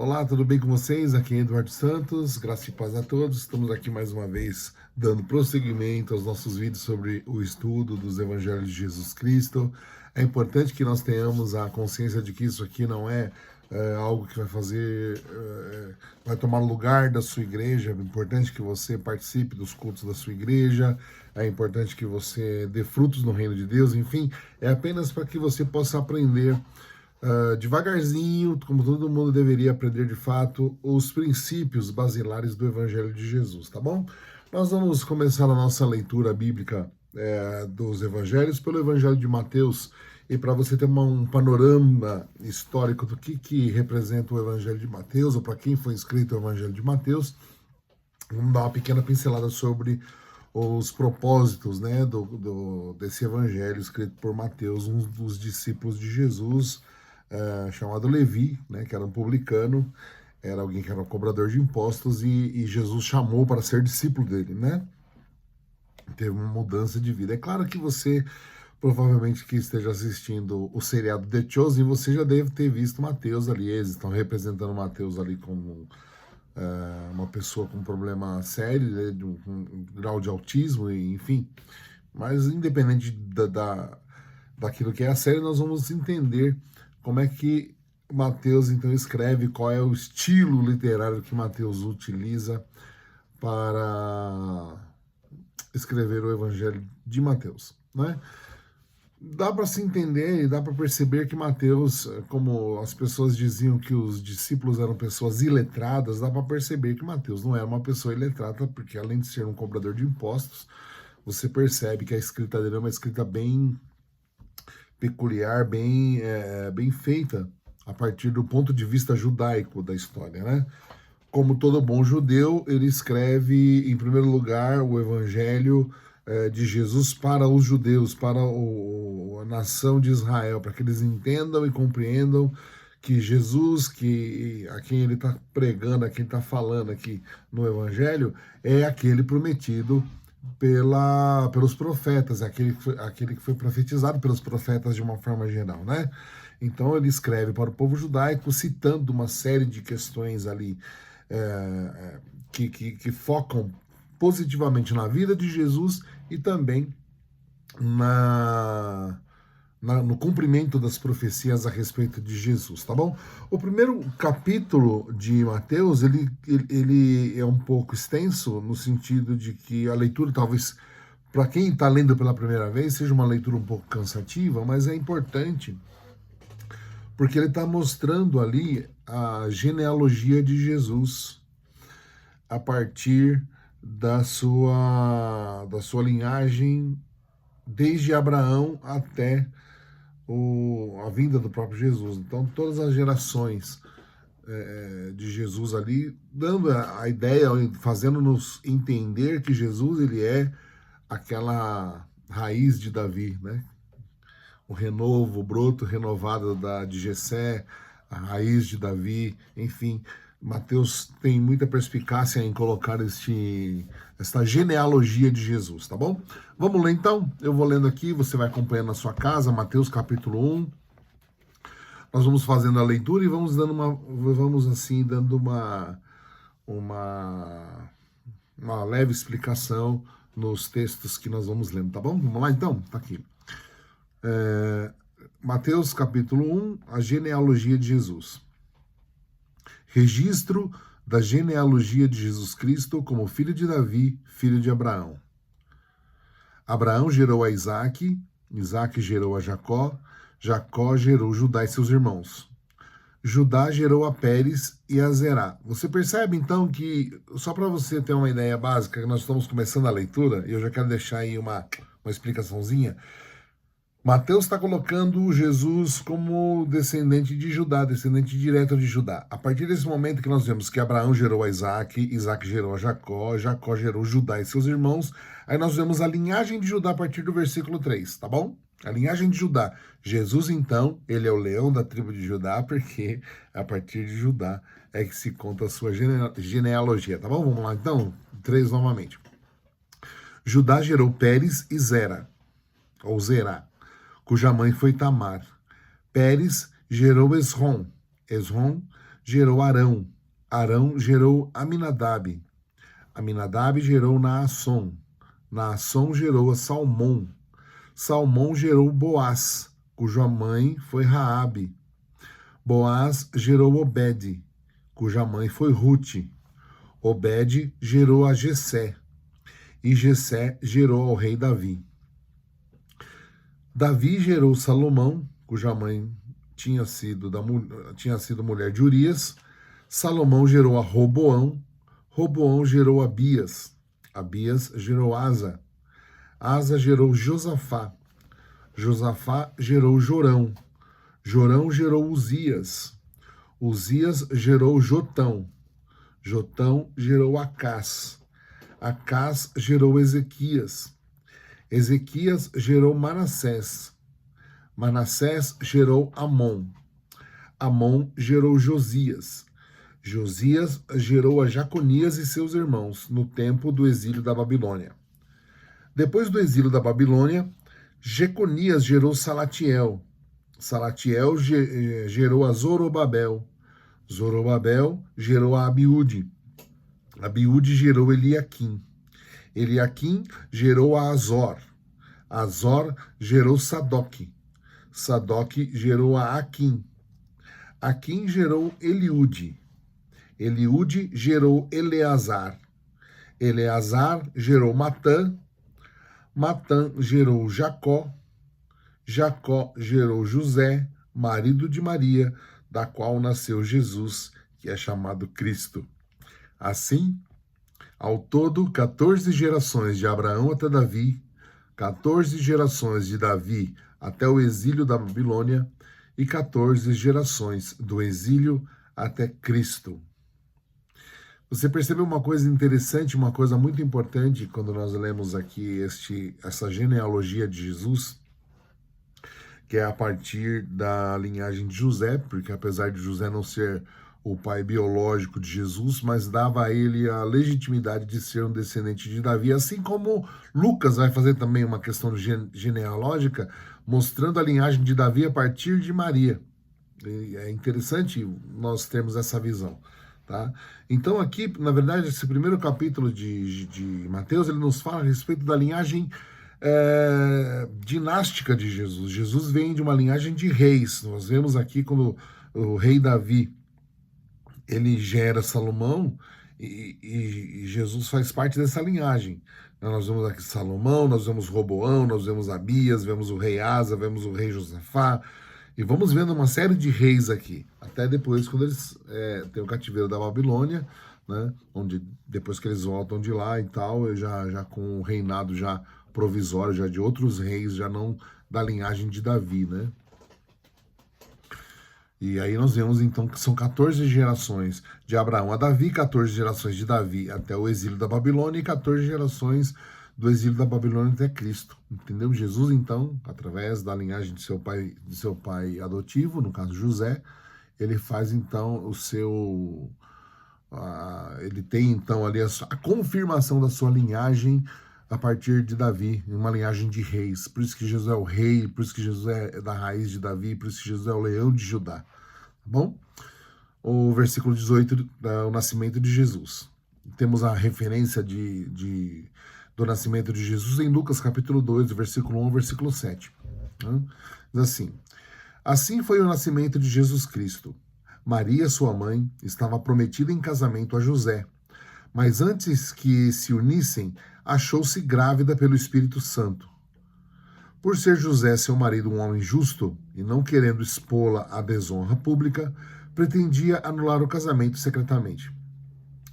Olá, tudo bem com vocês? Aqui é Eduardo Santos, graça e paz a todos. Estamos aqui mais uma vez dando prosseguimento aos nossos vídeos sobre o estudo dos Evangelhos de Jesus Cristo. É importante que nós tenhamos a consciência de que isso aqui não é algo que vai fazer, vai tomar lugar da sua igreja. É importante que você participe dos cultos da sua igreja. É importante que você dê frutos no reino de Deus. Enfim, é apenas para que você possa aprender devagarzinho, como todo mundo deveria aprender de fato, os princípios basilares do Evangelho de Jesus, tá bom? Nós vamos começar a nossa leitura bíblica dos Evangelhos pelo Evangelho de Mateus, e para você ter um panorama histórico do que representa o Evangelho de Mateus, ou para quem foi escrito o Evangelho de Mateus, vamos dar uma pequena pincelada sobre os propósitos, né, desse Evangelho escrito por Mateus, um dos discípulos de Jesus, chamado Levi, né, que era um publicano, era alguém que era um cobrador de impostos, e Jesus chamou para ser discípulo dele, né? Teve uma mudança de vida. É claro que você, provavelmente que esteja assistindo o seriado The Chosen, você já deve ter visto Mateus ali. Eles estão representando Mateus ali como uma pessoa com um problema sério, né, de um grau de autismo, enfim. Mas independente daquilo que é a série, nós vamos entender como é que Mateus então escreve, qual é o estilo literário que Mateus utiliza para escrever o Evangelho de Mateus, né? Dá para se entender e dá para perceber que Mateus, como as pessoas diziam que os discípulos eram pessoas iletradas, dá para perceber que Mateus não era uma pessoa iletrada, porque além de ser um cobrador de impostos, você percebe que a escrita dele é uma escrita bem peculiar, bem feita a partir do ponto de vista judaico da história, né? Como todo bom judeu, ele escreve, em primeiro lugar, o Evangelho de Jesus para os judeus, para a nação de Israel, para que eles entendam e compreendam que Jesus, a quem ele está pregando, a quem está falando aqui no Evangelho, é aquele prometido pelos profetas, aquele que foi profetizado pelos profetas de uma forma geral, né? Então ele escreve para o povo judaico, citando uma série de questões ali que focam positivamente na vida de Jesus e também no cumprimento das profecias a respeito de Jesus, tá bom? O primeiro capítulo de Mateus, ele é um pouco extenso, no sentido de que a leitura talvez, para quem está lendo pela primeira vez, seja uma leitura um pouco cansativa, mas é importante, porque ele está mostrando ali a genealogia de Jesus, a partir da sua linhagem, desde Abraão até a vinda do próprio Jesus. Então, todas as gerações de Jesus ali, dando a ideia, fazendo-nos entender que Jesus ele é aquela raiz de Davi, né? O renovo, o broto renovado de Jessé, a raiz de Davi, enfim. Mateus tem muita perspicácia em colocar esta genealogia de Jesus, tá bom? Vamos ler então? Eu vou lendo aqui, você vai acompanhando na sua casa, Mateus capítulo 1. Nós vamos fazendo a leitura e vamos dando uma leve explicação nos textos que nós vamos lendo, tá bom? Vamos lá então? Tá aqui. Mateus capítulo 1, a genealogia de Jesus. Registro da genealogia de Jesus Cristo como filho de Davi, filho de Abraão. Abraão gerou a Isaque, Isaque gerou a Jacó, Jacó gerou Judá e seus irmãos. Judá gerou a Pérez e a Zerá. Você percebe então que, só para você ter uma ideia básica, que nós estamos começando a leitura, e eu já quero deixar aí uma explicaçãozinha. Mateus está colocando Jesus como descendente de Judá, descendente direto de Judá. A partir desse momento que nós vemos que Abraão gerou a Isaque, Isaque gerou a Jacó, Jacó gerou Judá e seus irmãos, aí nós vemos a linhagem de Judá a partir do versículo 3, tá bom? A linhagem de Judá. Jesus, então, ele é o leão da tribo de Judá, porque a partir de Judá é que se conta a sua genealogia, tá bom? Vamos lá, então, 3 novamente. Judá gerou Pérez e Zera, ou Zerá, cuja mãe foi Tamar. Pérez gerou Esrom. Esrom gerou Arão. Arão gerou Aminadab. Aminadab gerou Naasson. Naasson gerou a Salmão. Salmão gerou Boaz, cuja mãe foi Raabe. Boaz gerou Obed, cuja mãe foi Rute. Obed gerou a Jessé, e Jessé gerou ao rei Davi. Davi gerou Salomão, cuja mãe tinha sido mulher de Urias. Salomão gerou a Roboão. Roboão gerou Abias. Abias gerou Asa. Asa gerou Josafá. Josafá gerou Jorão. Jorão gerou Uzias. Uzias gerou Jotão. Jotão gerou Acás. Acás gerou Ezequias. Ezequias gerou Manassés. Manassés gerou Amon. Amon gerou Josias. Josias gerou a Jaconias e seus irmãos no tempo do exílio da Babilônia. Depois do exílio da Babilônia, Jeconias gerou Salatiel. Salatiel gerou a Zorobabel. Zorobabel gerou a Abiúde. Abiúde gerou Eliaquim. Eliaquim gerou a Azor. Azor gerou Sadoc. Sadoc gerou a Aquim. Aquim gerou Eliúde. Eliúde gerou Eleazar. Eleazar gerou Matã. Matã gerou Jacó. Jacó gerou José, marido de Maria, da qual nasceu Jesus, que é chamado Cristo. Assim, ao todo, 14 gerações de Abraão até Davi, 14 gerações de Davi até o exílio da Babilônia e 14 gerações do exílio até Cristo. Você percebeu uma coisa interessante, uma coisa muito importante quando nós lemos aqui essa genealogia de Jesus, que é a partir da linhagem de José, porque apesar de José não ser o pai biológico de Jesus, mas dava a ele a legitimidade de ser um descendente de Davi, assim como Lucas vai fazer também uma questão genealógica, mostrando a linhagem de Davi a partir de Maria. E é interessante nós termos essa visão. Tá? Então aqui, na verdade, esse primeiro capítulo de Mateus, ele nos fala a respeito da linhagem dinástica de Jesus. Jesus vem de uma linhagem de reis. Nós vemos aqui quando o rei Davi, ele gera Salomão, e Jesus faz parte dessa linhagem. Nós vemos aqui Salomão, nós vemos Roboão, nós vemos Abias, vemos o rei Asa, vemos o rei Josafá, e vamos vendo uma série de reis aqui, até depois quando eles têm o cativeiro da Babilônia, né, onde depois que eles voltam de lá e tal, já com o reinado já provisório, já de outros reis, já não da linhagem de Davi, né? E aí nós vemos então que são 14 gerações de Abraão a Davi, 14 gerações de Davi até o exílio da Babilônia e 14 gerações do exílio da Babilônia até Cristo. Entendeu? Jesus, então, através da linhagem de seu pai adotivo, no caso José, ele faz então o seu... ele tem então ali a confirmação da sua linhagem a partir de Davi, uma linhagem de reis. Por isso que Jesus é o rei, por isso que Jesus é da raiz de Davi, por isso que Jesus é o leão de Judá. Tá bom? O versículo 18, o nascimento de Jesus. Temos a referência do nascimento de Jesus em Lucas capítulo 2, versículo 1 ao versículo 7. Diz assim: assim foi o nascimento de Jesus Cristo. Maria, sua mãe, estava prometida em casamento a José, mas antes que se unissem, achou-se grávida pelo Espírito Santo. Por ser José, seu marido, um homem justo, e não querendo expô-la à desonra pública, pretendia anular o casamento secretamente.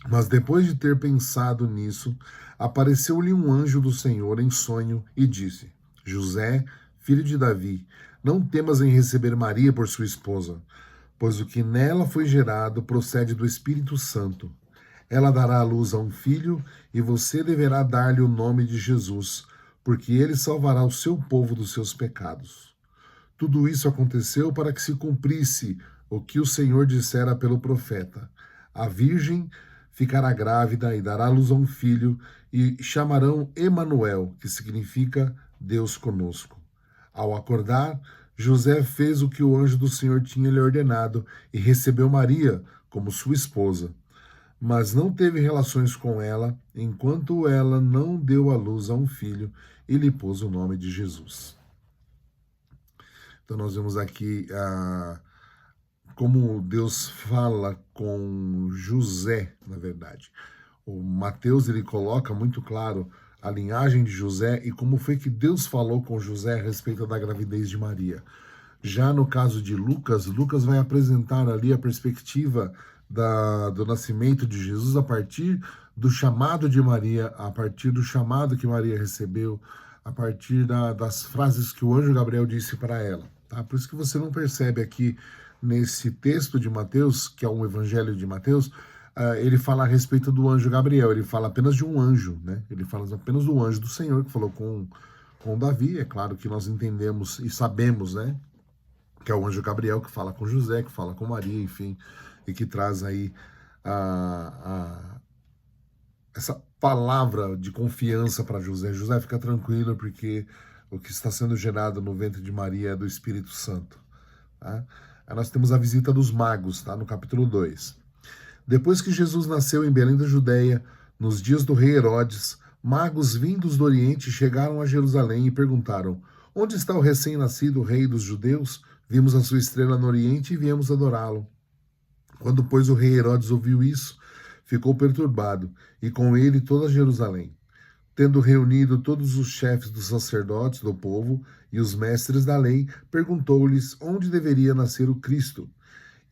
Mas depois de ter pensado nisso, apareceu-lhe um anjo do Senhor em sonho e disse: José, filho de Davi, não temas em receber Maria por sua esposa, pois o que nela foi gerado procede do Espírito Santo. Ela dará à luz a um filho, e você deverá dar-lhe o nome de Jesus, porque ele salvará o seu povo dos seus pecados. Tudo isso aconteceu para que se cumprisse o que o Senhor dissera pelo profeta: a virgem ficará grávida e dará à luz a um filho, e chamarão Emanuel, que significa Deus conosco. Ao acordar, José fez o que o anjo do Senhor tinha lhe ordenado e recebeu Maria como sua esposa, mas não teve relações com ela enquanto ela não deu à luz a um filho e lhe pôs o nome de Jesus. Então nós vemos aqui como Deus fala com José, na verdade. O Mateus ele coloca muito claro a linhagem de José e como foi que Deus falou com José a respeito da gravidez de Maria. Já no caso de Lucas, Lucas vai apresentar ali a perspectiva do nascimento de Jesus a partir do chamado de Maria, a partir do chamado que Maria recebeu, a partir das frases que o anjo Gabriel disse para ela. Tá? Por isso que você não percebe aqui nesse texto de Mateus, que é um evangelho de Mateus, ele fala a respeito do anjo Gabriel, ele fala apenas de um anjo, né? Ele fala apenas do anjo do Senhor que falou com Davi. É claro que nós entendemos e sabemos, né? Que é o anjo Gabriel que fala com José, que fala com Maria, enfim, e que traz aí essa palavra de confiança para José. José, fica tranquilo, porque o que está sendo gerado no ventre de Maria é do Espírito Santo. Tá? Aí nós temos a visita dos magos, tá? No capítulo 2. Depois que Jesus nasceu em Belém da Judéia, nos dias do rei Herodes, magos vindos do Oriente chegaram a Jerusalém e perguntaram: Onde está o recém-nascido rei dos judeus? Vimos a sua estrela no Oriente e viemos adorá-lo. Quando, pois, o rei Herodes ouviu isso, ficou perturbado, e com ele toda Jerusalém. Tendo reunido todos os chefes dos sacerdotes do povo e os mestres da lei, perguntou-lhes onde deveria nascer o Cristo.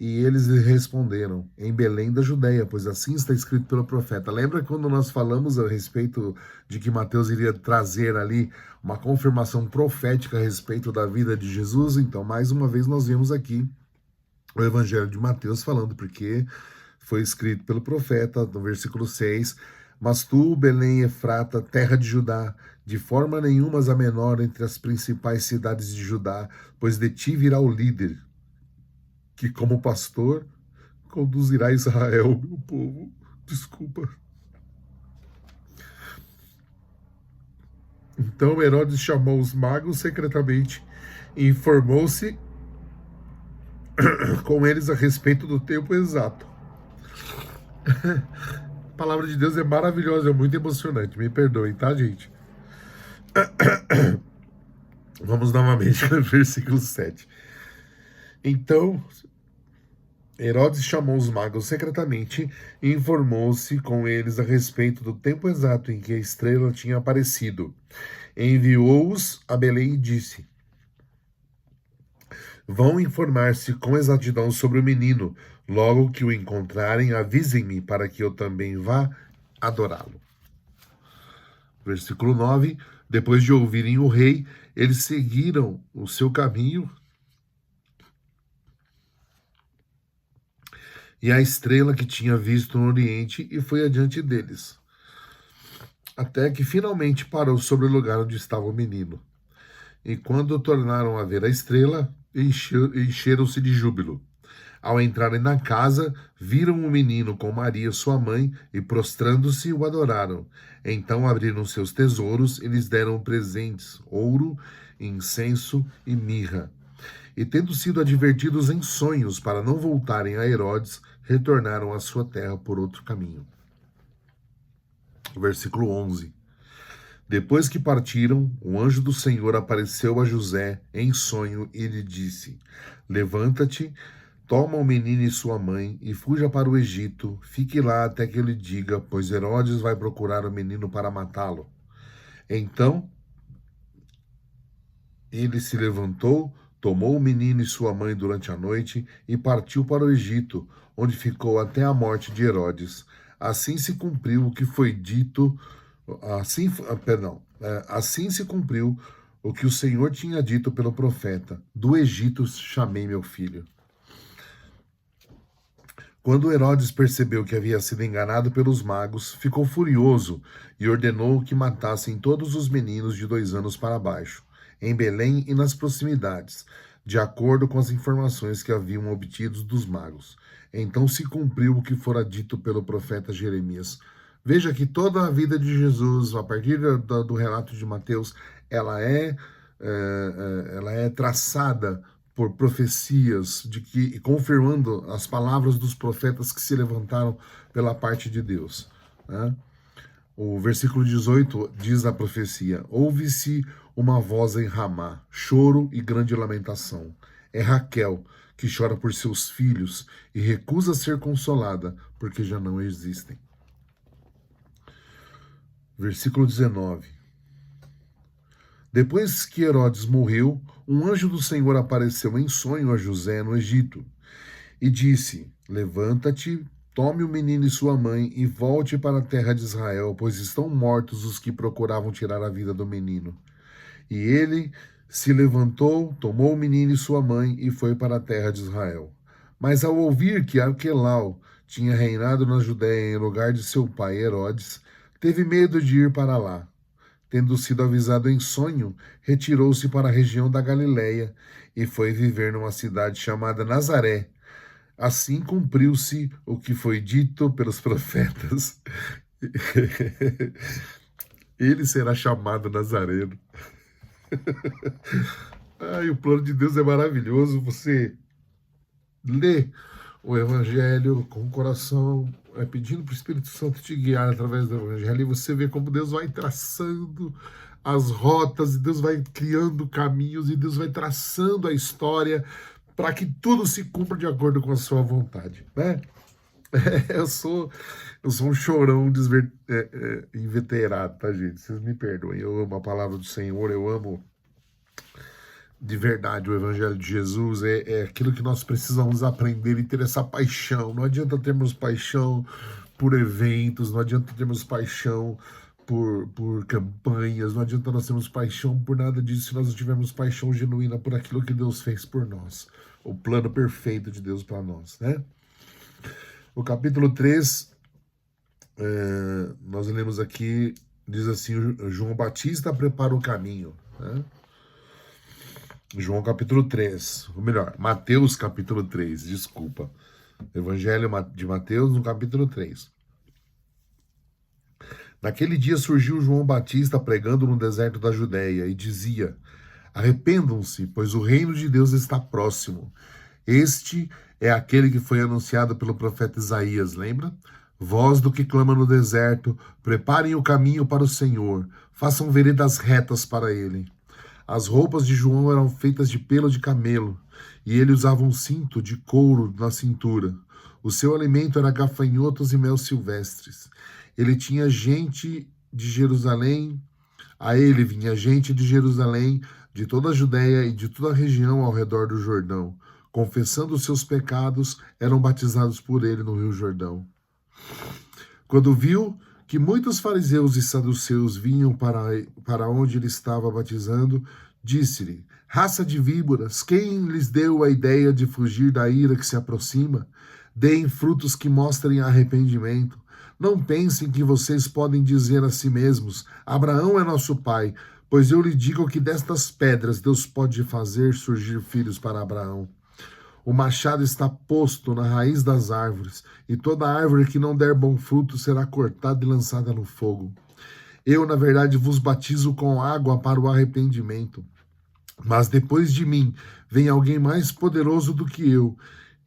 E eles lhe responderam: em Belém da Judéia, pois assim está escrito pelo profeta. Lembra quando nós falamos a respeito de que Mateus iria trazer ali uma confirmação profética a respeito da vida de Jesus? Então, mais uma vez, nós vemos aqui o Evangelho de Mateus falando, porque foi escrito pelo profeta, no versículo 6, mas tu, Belém Efrata, terra de Judá, de forma nenhuma és a menor entre as principais cidades de Judá, pois de ti virá o líder, que como pastor conduzirá Israel, meu povo. Desculpa. Então Herodes chamou os magos secretamente e informou-se com eles a respeito do tempo exato. A palavra de Deus é maravilhosa, é muito emocionante. Me perdoem, tá, gente? Vamos novamente no versículo 7. Então, Herodes chamou os magos secretamente e informou-se com eles a respeito do tempo exato em que a estrela tinha aparecido. Enviou-os a Belém e disse: Vão informar-se com exatidão sobre o menino. Logo que o encontrarem, avisem-me para que eu também vá adorá-lo. Versículo 9. Depois de ouvirem o rei, eles seguiram o seu caminho e a estrela que tinha visto no Oriente e foi adiante deles, até que finalmente parou sobre o lugar onde estava o menino. E quando tornaram a ver a estrela, encheram-se de júbilo. Ao entrarem na casa, viram o menino com Maria, sua mãe, e prostrando-se, o adoraram. Então abriram seus tesouros e lhes deram presentes, ouro, incenso e mirra. E tendo sido advertidos em sonhos para não voltarem a Herodes, retornaram à sua terra por outro caminho. Versículo 11. Depois que partiram, o anjo do Senhor apareceu a José em sonho e lhe disse: Levanta-te, toma o menino e sua mãe e fuja para o Egito. Fique lá até que eu lhe diga, pois Herodes vai procurar o menino para matá-lo. Então ele se levantou, tomou o menino e sua mãe durante a noite e partiu para o Egito, onde ficou até a morte de Herodes. Assim se cumpriu o que foi dito. Assim se cumpriu o que o Senhor tinha dito pelo profeta: do Egito chamei meu filho. Quando Herodes percebeu que havia sido enganado pelos magos, ficou furioso e ordenou que matassem todos os meninos de 2 anos para baixo, em Belém e nas proximidades, de acordo com as informações que haviam obtido dos magos. Então se cumpriu o que fora dito pelo profeta Jeremias. Veja que toda a vida de Jesus, a partir do relato de Mateus, ela é ela é traçada por profecias de que confirmando as palavras dos profetas que se levantaram pela parte de Deus, né? O versículo 18 diz a profecia: ouve-se uma voz em Ramá, choro e grande lamentação. É Raquel que chora por seus filhos e recusa ser consolada, porque já não existem. Versículo 19. Depois que Herodes morreu, um anjo do Senhor apareceu em sonho a José no Egito e disse: levanta-te, tome o menino e sua mãe e volte para a terra de Israel, pois estão mortos os que procuravam tirar a vida do menino. E ele se levantou, tomou o menino e sua mãe e foi para a terra de Israel. Mas ao ouvir que Arquelau tinha reinado na Judéia em lugar de seu pai Herodes, teve medo de ir para lá. Tendo sido avisado em sonho, retirou-se para a região da Galiléia e foi viver numa cidade chamada Nazaré. Assim cumpriu-se o que foi dito pelos profetas. Ele será chamado Nazareno. Ai, o plano de Deus é maravilhoso. Você lê o Evangelho com o coração, pedindo para o Espírito Santo te guiar através do Evangelho, e você vê como Deus vai traçando as rotas, e Deus vai criando caminhos, e Deus vai traçando a história para que tudo se cumpra de acordo com a sua vontade, né? Eu sou um chorão inveterado, tá, gente? Vocês me perdoem. Eu amo a palavra do Senhor, eu amo de verdade o Evangelho de Jesus. É aquilo que nós precisamos aprender e ter essa paixão. Não adianta termos paixão por eventos, não adianta termos paixão por campanhas, não adianta nós termos paixão por nada disso se nós não tivermos paixão genuína por aquilo que Deus fez por nós. O plano perfeito de Deus para nós, né? O capítulo 3, nós lemos aqui, diz assim: João Batista prepara o caminho, né? João capítulo 3, ou melhor, Mateus capítulo 3, desculpa. Evangelho de Mateus no capítulo 3. Naquele dia surgiu João Batista pregando no deserto da Judéia e dizia: arrependam-se, pois o reino de Deus está próximo. Este é aquele que foi anunciado pelo profeta Isaías, lembra? Voz do que clama no deserto, preparem o caminho para o Senhor, façam veredas retas para ele. As roupas de João eram feitas de pelo de camelo, e ele usava um cinto de couro na cintura. O seu alimento era gafanhotos e mel silvestres. Ele tinha gente de Jerusalém, a ele vinha gente de Jerusalém, de toda a Judéia e de toda a região ao redor do Jordão. Confessando os seus pecados, eram batizados por ele no Rio Jordão. Quando viu que muitos fariseus e saduceus vinham para onde ele estava batizando, disse-lhe: raça de víboras, quem lhes deu a ideia de fugir da ira que se aproxima? Deem frutos que mostrem arrependimento. Não pensem que vocês podem dizer a si mesmos: Abraão é nosso pai, pois eu lhe digo que destas pedras Deus pode fazer surgir filhos para Abraão. O machado está posto na raiz das árvores, e toda árvore que não der bom fruto será cortada e lançada no fogo. Eu, na verdade, vos batizo com água para o arrependimento. Mas depois de mim vem alguém mais poderoso do que eu,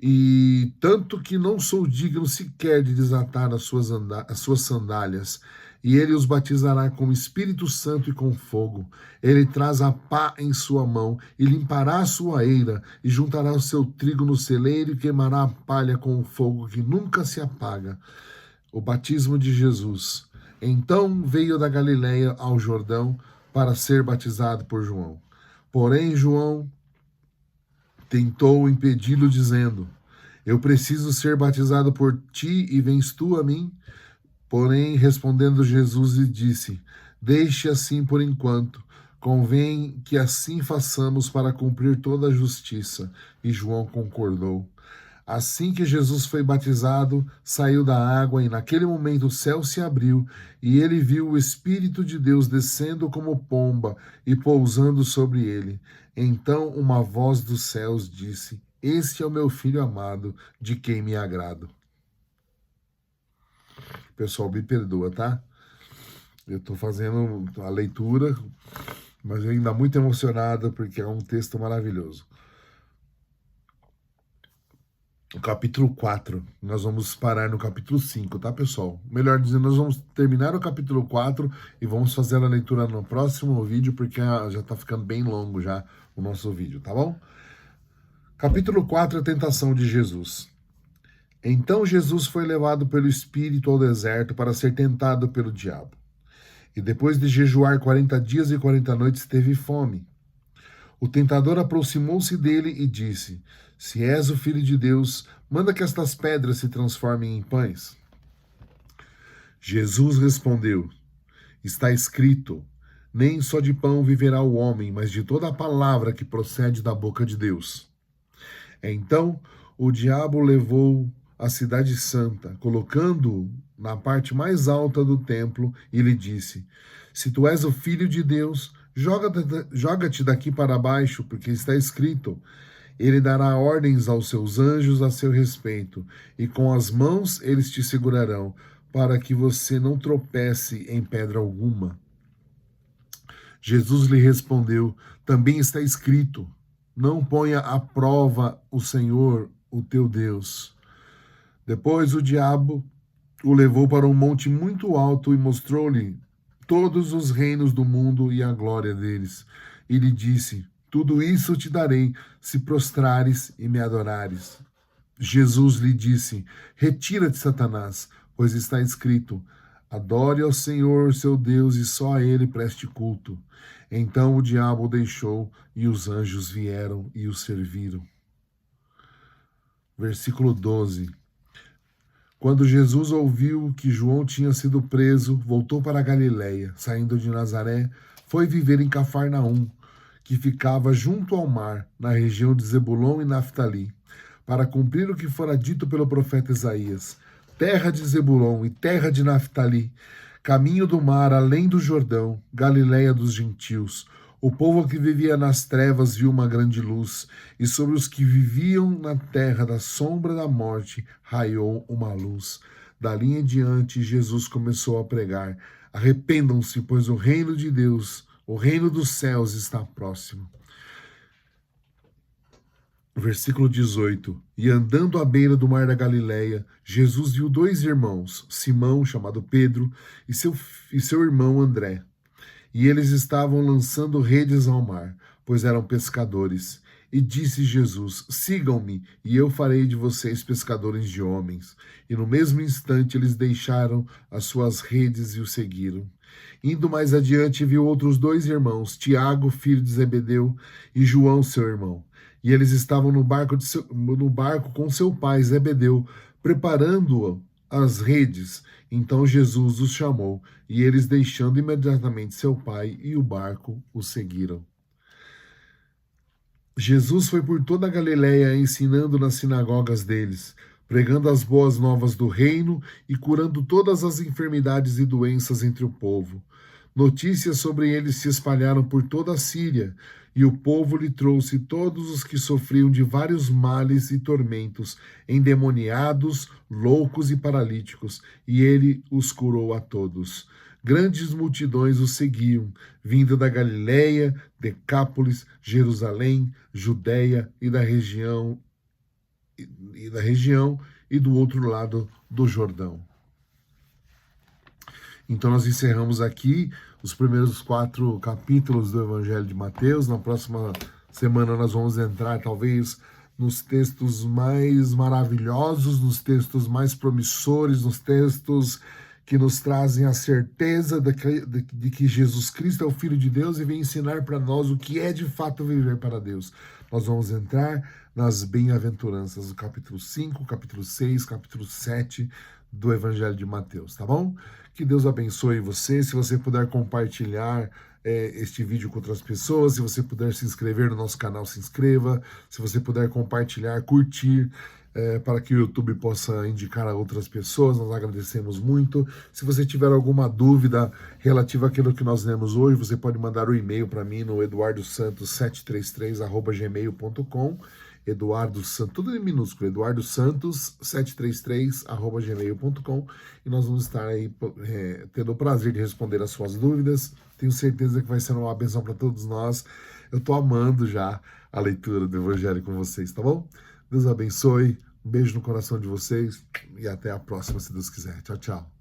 e tanto que não sou digno sequer de desatar as suas sandálias. E ele os batizará com o Espírito Santo e com fogo. Ele traz a pá em sua mão e limpará a sua eira, e juntará o seu trigo no celeiro e queimará a palha com o fogo que nunca se apaga. O batismo de Jesus. Então veio da Galiléia ao Jordão para ser batizado por João. Porém, João tentou impedi-lo, dizendo: eu preciso ser batizado por ti e vens tu a mim? Porém, respondendo Jesus, lhe disse: deixe assim por enquanto. Convém que assim façamos para cumprir toda a justiça. E João concordou. Assim que Jesus foi batizado, saiu da água, e naquele momento o céu se abriu, e ele viu o Espírito de Deus descendo como pomba e pousando sobre ele. Então uma voz dos céus disse: este é o meu filho amado, de quem me agrado. Pessoal, me perdoa, tá? Eu estou fazendo a leitura mas ainda muito emocionado porque é um texto maravilhoso. O capítulo 4, nós vamos parar no capítulo 5, tá, pessoal? Melhor dizendo, nós vamos terminar o capítulo 4 e vamos fazer a leitura no próximo vídeo, porque já tá ficando bem longo já o nosso vídeo, tá bom? Capítulo 4, a tentação de Jesus. Então Jesus foi levado pelo Espírito ao deserto para ser tentado pelo diabo. E depois de jejuar 40 dias e 40 noites, teve fome. O tentador aproximou-se dele e disse: Se és o Filho de Deus, manda que estas pedras se transformem em pães. Jesus respondeu: Está escrito: Nem só de pão viverá o homem, mas de toda a palavra que procede da boca de Deus. Então o diabo levou à cidade santa, colocando-o na parte mais alta do templo, e lhe disse: Se tu és o Filho de Deus, joga-te daqui para baixo, porque está escrito: Ele dará ordens aos seus anjos a seu respeito, e com as mãos eles te segurarão, para que você não tropece em pedra alguma. Jesus lhe respondeu: Também está escrito: Não ponha à prova o Senhor, o teu Deus. Depois o diabo o levou para um monte muito alto e mostrou-lhe todos os reinos do mundo e a glória deles. E lhe disse: Tudo isso te darei, se prostrares e me adorares. Jesus lhe disse: Retira-te, Satanás, pois está escrito: Adore ao Senhor, seu Deus, e só a ele preste culto. Então o diabo o deixou, e os anjos vieram e o serviram. Versículo 12. Quando Jesus ouviu que João tinha sido preso, voltou para a Galiléia. Saindo de Nazaré, foi viver em Cafarnaum, que ficava junto ao mar, na região de Zebulon e Naftali, para cumprir o que fora dito pelo profeta Isaías: Terra de Zebulon e terra de Naftali, caminho do mar além do Jordão, Galiléia dos gentios. O povo que vivia nas trevas viu uma grande luz, e sobre os que viviam na terra da sombra da morte raiou uma luz. Dali em diante, Jesus começou a pregar: Arrependam-se, pois o reino de Deus, o reino dos céus está próximo. Versículo 18. E andando à beira do mar da Galileia, Jesus viu dois irmãos, Simão, chamado Pedro, e seu irmão André. E eles estavam lançando redes ao mar, pois eram pescadores. E disse Jesus: Sigam-me, e eu farei de vocês pescadores de homens. E no mesmo instante eles deixaram as suas redes e o seguiram. Indo mais adiante, viu outros dois irmãos, Tiago, filho de Zebedeu, e João, seu irmão. E eles estavam no barco com seu pai, Zebedeu, preparando as redes. Então Jesus os chamou, e eles, deixando imediatamente seu pai e o barco, o seguiram. Jesus foi por toda a Galiléia ensinando nas sinagogas deles, pregando as boas novas do reino e curando todas as enfermidades e doenças entre o povo. Notícias sobre ele se espalharam por toda a Síria, e o povo lhe trouxe todos os que sofriam de vários males e tormentos, endemoniados, loucos e paralíticos, e ele os curou a todos. Grandes multidões o seguiam, vindo da Galiléia, Decápolis, Jerusalém, Judéia e da região e do outro lado do Jordão. Então nós encerramos aqui os primeiros 4 capítulos do Evangelho de Mateus. Na próxima semana nós vamos entrar talvez nos textos mais maravilhosos, nos textos mais promissores, nos textos que nos trazem a certeza de que Jesus Cristo é o Filho de Deus e vem ensinar para nós o que é de fato viver para Deus. Nós vamos entrar nas bem-aventuranças do capítulo 5, capítulo 6, capítulo 7 do Evangelho de Mateus, tá bom? Que Deus abençoe você. Se você puder compartilhar este vídeo com outras pessoas, se você puder se inscrever no nosso canal, se inscreva. Se você puder compartilhar, curtir, para que o YouTube possa indicar a outras pessoas, nós agradecemos muito. Se você tiver alguma dúvida relativa àquilo que nós lemos hoje, você pode mandar um e-mail para mim no eduardosantos733@gmail.com. Eduardo Santos, tudo em minúsculo, Eduardo Santos 733@gmail.com, e nós vamos estar aí tendo o prazer de responder as suas dúvidas. Tenho certeza que vai ser uma bênção para todos nós. Eu estou amando já a leitura do Evangelho com vocês, tá bom? Deus abençoe, um beijo no coração de vocês e até a próxima, se Deus quiser. Tchau, tchau.